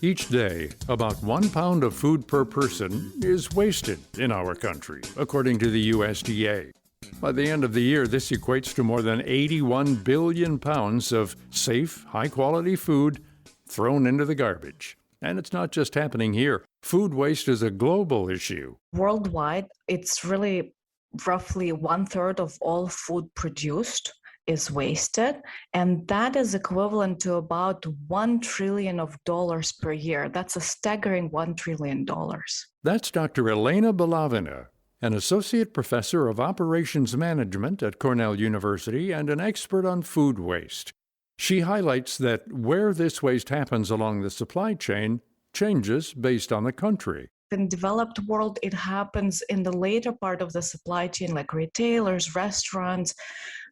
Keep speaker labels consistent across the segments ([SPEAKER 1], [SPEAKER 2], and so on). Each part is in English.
[SPEAKER 1] Each day, about 1 pound of food per person is wasted in our country, according to the USDA. By the end of the year, this equates to more than 81 billion pounds of safe, high-quality food thrown into the garbage. And it's not just happening here. Food waste is a global issue.
[SPEAKER 2] Worldwide, it's really roughly 1/3 of all food produced is wasted, and that is equivalent to about $1 trillion per year. That's a staggering $1 trillion.
[SPEAKER 1] That's Dr. Elena Balavina, an associate professor of operations management at Cornell University and an expert on food waste. She highlights that where this waste happens along the supply chain changes based on the country.
[SPEAKER 2] In developed world, it happens in the later part of the supply chain, like retailers, restaurants,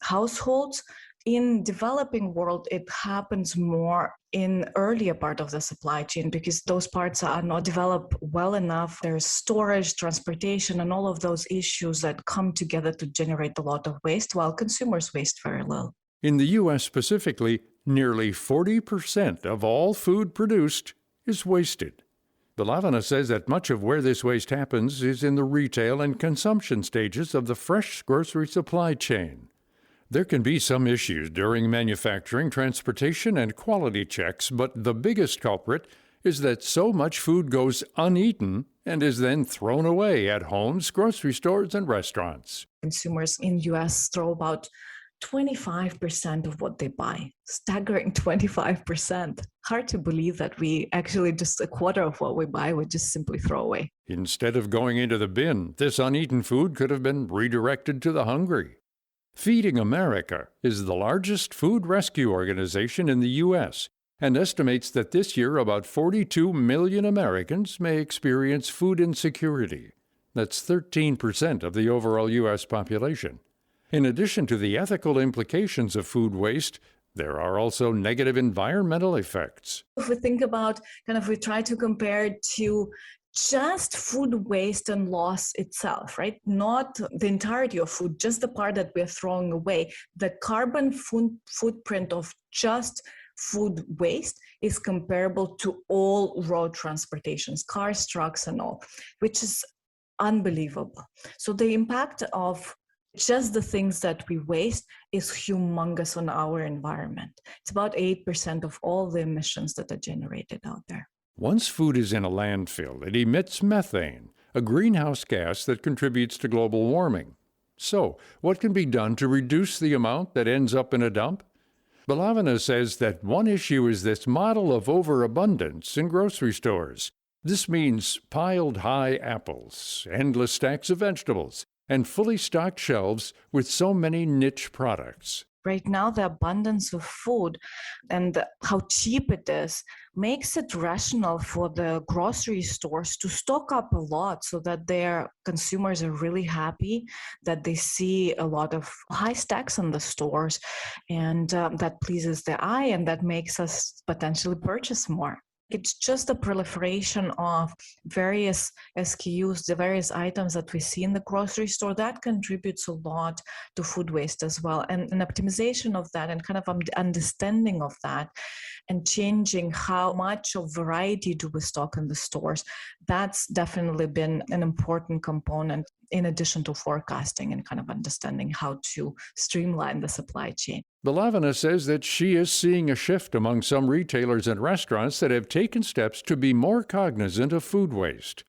[SPEAKER 2] households. In developing world, it happens more in earlier part of the supply chain because those parts are not developed well enough. There's storage, transportation, and all of those issues that come together to generate a lot of waste, while consumers waste very little.
[SPEAKER 1] In the U.S. specifically, nearly 40% of all food produced is wasted. Balavina says that much of where this waste happens is in the retail and consumption stages of the fresh grocery supply chain. There can be some issues during manufacturing, transportation, and quality checks, but the biggest culprit is that so much food goes uneaten and is then thrown away at homes, grocery stores, and restaurants.
[SPEAKER 2] Consumers in U.S. throw about 25% of what they buy. Staggering 25%. Hard to believe that we actually just a quarter of what we buy we just simply throw away.
[SPEAKER 1] Instead of going into the bin, this uneaten food could have been redirected to the hungry. Feeding America is the largest food rescue organization in the U.S. and estimates that this year about 42 million Americans may experience food insecurity. That's 13% of the overall U.S. population. In addition to the ethical implications of food waste, there are also negative environmental effects.
[SPEAKER 2] If we think about, we try to compare it to just food waste and loss itself, right? Not the entirety of food, just the part that we're throwing away. The carbon footprint of just food waste is comparable to all road transportations, cars, trucks, and all, which is unbelievable. So the impact of just the things that we waste is humongous on our environment. It's about 8% of all the emissions that are generated out there.
[SPEAKER 1] Once food is in a landfill, it emits methane, a greenhouse gas that contributes to global warming. So, what can be done to reduce the amount that ends up in a dump? Balavina says that one issue is this model of overabundance in grocery stores. This means piled high apples, endless stacks of vegetables, and fully stocked shelves with so many niche products.
[SPEAKER 2] Right now, the abundance of food and how cheap it is makes it rational for the grocery stores to stock up a lot so that their consumers are really happy that they see a lot of high stacks in the stores, and that pleases the eye and that makes us potentially purchase more. It's just the proliferation of various SKUs, the various items that we see in the grocery store, that contributes a lot to food waste as well. And an optimization of that and understanding of that and changing how much of variety do we stock in the stores, that's definitely been an important component in addition to forecasting and understanding how to streamline the supply chain.
[SPEAKER 1] Balavina says that she is seeing a shift among some retailers and restaurants that have taken steps to be more cognizant of food waste.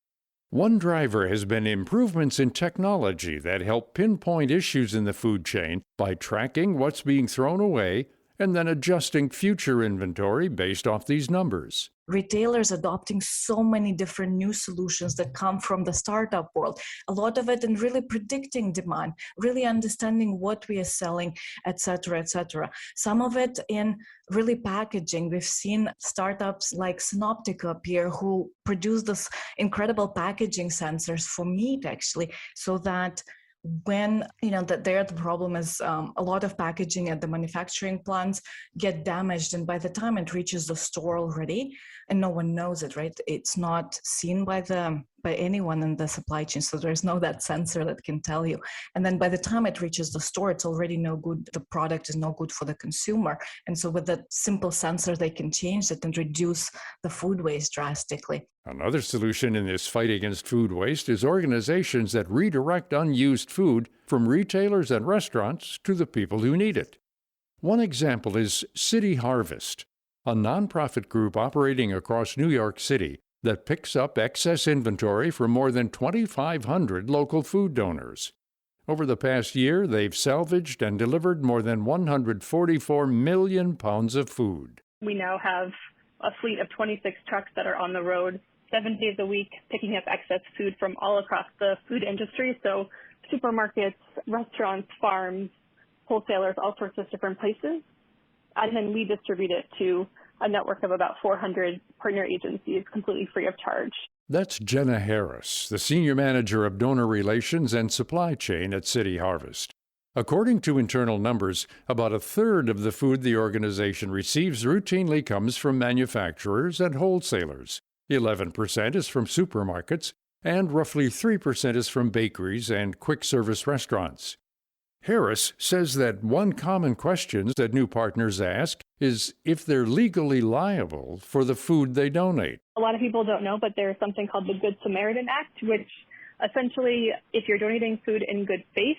[SPEAKER 1] One driver has been improvements in technology that help pinpoint issues in the food chain by tracking what's being thrown away and then adjusting future inventory based off these numbers.
[SPEAKER 2] Retailers adopting so many different new solutions that come from the startup world. A lot of it in really predicting demand, really understanding what we are selling, et cetera, et cetera. Some of it in really packaging. We've seen startups like Synoptica appear who produce this incredible packaging sensors for meat, actually, so that when the problem is a lot of packaging at the manufacturing plants get damaged, and by the time it reaches the store already and no one knows it, right, it's not seen by the by anyone in the supply chain. So there's no that sensor that can tell you. And then by the time it reaches the store, it's already no good. The product is no good for the consumer. And so with that simple sensor, they can change it and reduce the food waste drastically.
[SPEAKER 1] Another solution in this fight against food waste is organizations that redirect unused food from retailers and restaurants to the people who need it. One example is City Harvest, a nonprofit group operating across New York City that picks up excess inventory from more than 2,500 local food donors. Over the past year, they've salvaged and delivered more than 144 million pounds of food.
[SPEAKER 3] We now have a fleet of 26 trucks that are on the road 7 days a week, picking up excess food from all across the food industry. So supermarkets, restaurants, farms, wholesalers, all sorts of different places. And then we distribute it to a network of about 400 partner agencies completely free of charge.
[SPEAKER 1] That's Jenna Harris, the Senior Manager of Donor Relations and Supply Chain at City Harvest. According to internal numbers, about a third of the food the organization receives routinely comes from manufacturers and wholesalers. 11% is from supermarkets, and roughly 3% is from bakeries and quick-service restaurants. Harris says that one common question that new partners ask is if they're legally liable for the food they donate.
[SPEAKER 3] A lot of people don't know, but there's something called the Good Samaritan Act, which essentially, if you're donating food in good faith,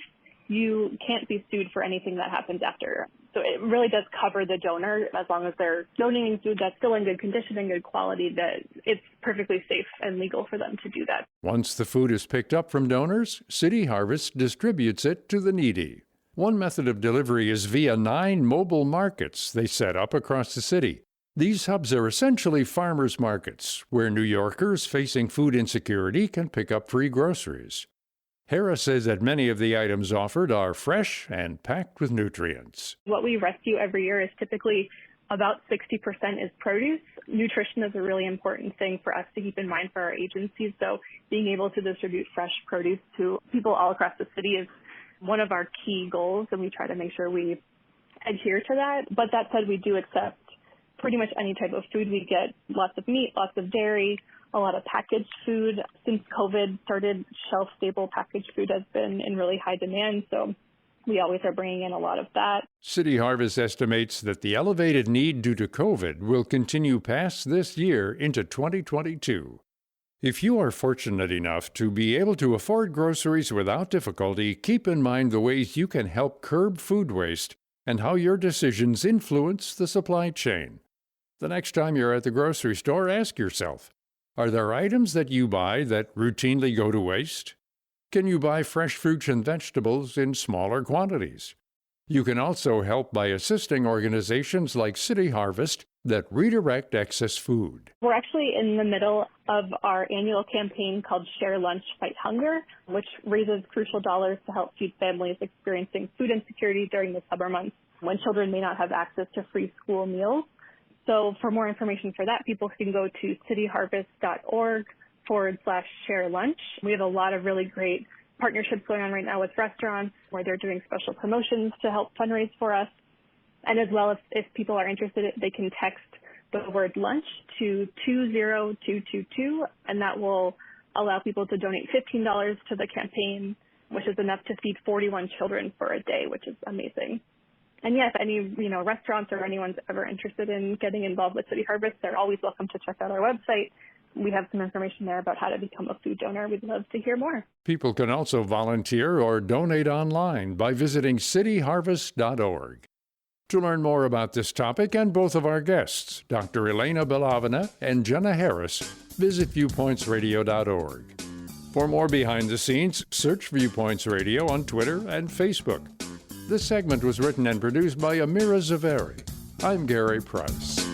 [SPEAKER 3] you can't be sued for anything that happens after. So it really does cover the donor as long as they're donating food that's still in good condition and good quality, that it's perfectly safe and legal for them to do that.
[SPEAKER 1] Once the food is picked up from donors, City Harvest distributes it to the needy. One method of delivery is via 9 mobile markets they set up across the city. These hubs are essentially farmers markets where New Yorkers facing food insecurity can pick up free groceries. Harris says that many of the items offered are fresh and packed with nutrients.
[SPEAKER 3] What we rescue every year is typically about 60% is produce. Nutrition is a really important thing for us to keep in mind for our agencies. So being able to distribute fresh produce to people all across the city is one of our key goals, and we try to make sure we adhere to that. But that said, we do accept pretty much any type of food. We get lots of meat, lots of dairy, a lot of packaged food. Since COVID started, shelf-stable packaged food has been in really high demand, so we always are bringing in a lot of that.
[SPEAKER 1] City Harvest estimates that the elevated need due to COVID will continue past this year into 2022. If you are fortunate enough to be able to afford groceries without difficulty, keep in mind the ways you can help curb food waste and how your decisions influence the supply chain. The next time you're at the grocery store, ask yourself, are there items that you buy that routinely go to waste? Can you buy fresh fruits and vegetables in smaller quantities? You can also help by assisting organizations like City Harvest that redirect excess food.
[SPEAKER 3] We're actually in the middle of our annual campaign called Share Lunch, Fight Hunger, which raises crucial dollars to help feed families experiencing food insecurity during the summer months when children may not have access to free school meals. So for more information for that, people can go to cityharvest.org/share lunch. We have a lot of really great partnerships going on right now with restaurants where they're doing special promotions to help fundraise for us. And as well, if people are interested, they can text the word lunch to 20222, and that will allow people to donate $15 to the campaign, which is enough to feed 41 children for a day, which is amazing. And yes, any restaurants or anyone's ever interested in getting involved with City Harvest, they're always welcome to check out our website. We have some information there about how to become a food donor. We'd love to hear more.
[SPEAKER 1] People can also volunteer or donate online by visiting cityharvest.org. To learn more about this topic and both of our guests, Dr. Elena Belavina and Jenna Harris, visit viewpointsradio.org. For more behind the scenes, search Viewpoints Radio on Twitter and Facebook. This segment was written and produced by Amira Zaveri. I'm Gary Price.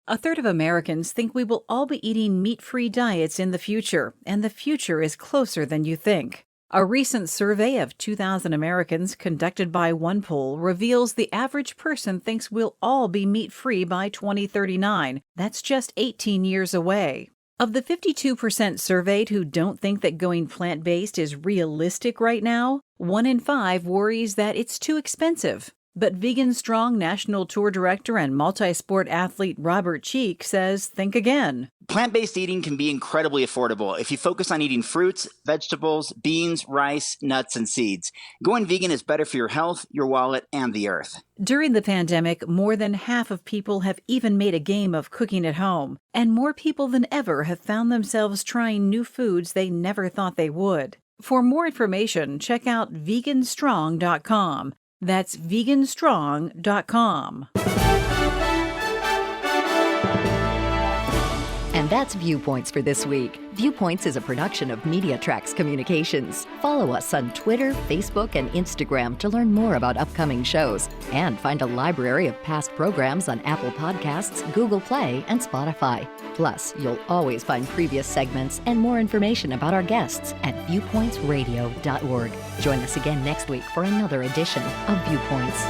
[SPEAKER 4] A third of Americans think we will all be eating meat-free diets in the future, and the future is closer than you think. A recent survey of 2,000 Americans conducted by OnePoll reveals the average person thinks we'll all be meat-free by 2039. That's just 18 years away. Of the 52% surveyed who don't think that going plant-based is realistic right now, 1 in 5 worries that it's too expensive. But Vegan Strong National Tour Director and multi-sport athlete Robert Cheek says think again.
[SPEAKER 5] Plant-based eating can be incredibly affordable if you focus on eating fruits, vegetables, beans, rice, nuts, and seeds. Going vegan is better for your health, your wallet, and the earth.
[SPEAKER 4] During the pandemic, more than half of people have even made a game of cooking at home, and more people than ever have found themselves trying new foods they never thought they would. For more information, check out veganstrong.com. That's veganstrong.com.
[SPEAKER 6] And that's Viewpoints for this week. Viewpoints is a production of MediaTrax Communications. Follow us on Twitter, Facebook, and Instagram to learn more about upcoming shows and find a library of past programs on Apple Podcasts, Google Play, and Spotify. Plus, you'll always find previous segments and more information about our guests at viewpointsradio.org. Join us again next week for another edition of Viewpoints.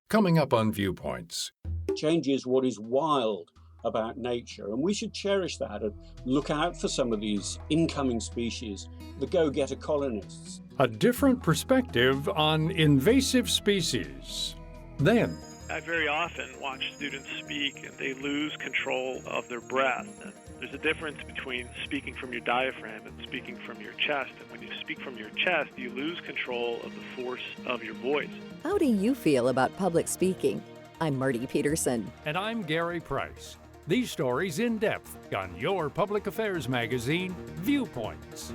[SPEAKER 1] Coming up on Viewpoints.
[SPEAKER 7] Change is what is wild about nature, and we should cherish that and look out for some of these incoming species, the go-getter colonists.
[SPEAKER 1] A different perspective on invasive species. Then,
[SPEAKER 8] I very often watch students speak and they lose control of their breath. And there's a difference between speaking from your diaphragm and speaking from your chest. And when you speak from your chest, you lose control of the force of your voice.
[SPEAKER 6] How do you feel about public speaking? I'm Marty Peterson.
[SPEAKER 1] and I'm Gary Price. These stories in depth on your public affairs magazine, Viewpoints.